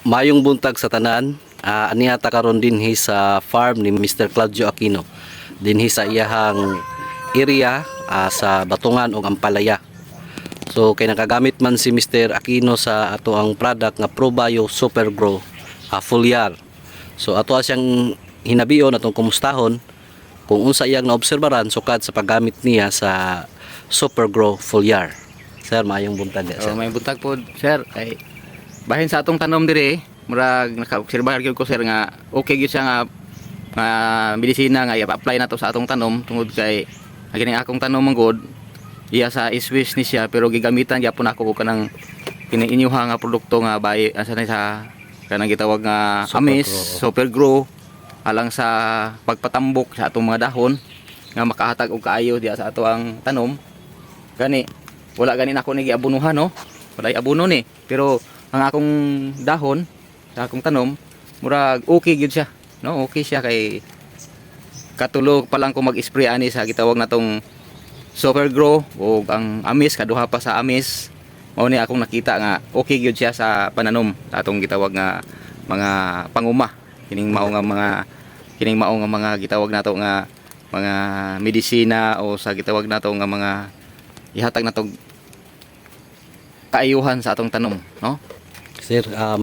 Mayong buntag sa tanan, anihata karon dinhi sa farm ni Mr. Claudio Aquino. Dinhi sa iyahang area sa Batungan ug Ampalaya. So kay nakagamit man si Mr. Aquino sa ato ang product nga ProBio Super Grow foliar. So ato siyang hinabion atong kumustahon kung unsa iyang naobserbaran sukad sa paggamit niya sa Super Grow foliar. Sir, mayong buntag sir. May buntag po, sir. Kay bahin sa atong tanom dire, murag naka-obserbahan gyud ko sir nga okay gyud siya nga medisina nga i-apply nato sa atong tanom tungod kay kini akong tanom manggod iya sa iswis ni siya pero gigamitan gyapon ako ko kanang kini inyuha nga produkto nga bay asa na sa kanang gitawag nga amis, super grow alang sa pagpatambok sa atong mga dahon nga makahatag og kaayo diya sa ato ang tanom. Gani wala gani nako ni giabunuhan no. Wala abuno ni pero ang akong dahon sa akong tanom murag okay gyud siya no, okay siya kay katulog pa lang ko mag-spray ani sa gitawag natong super grow o ang amis kaduha pa sa amis mao ni akong nakita nga okay gyud siya sa pananom sa atong gitawag nga mga panguma kining mao nga mga gitawag nato nga mga medisina o sa gitawag nato nga mga ihatag natong kaayuhan sa atong tanom no. Sir,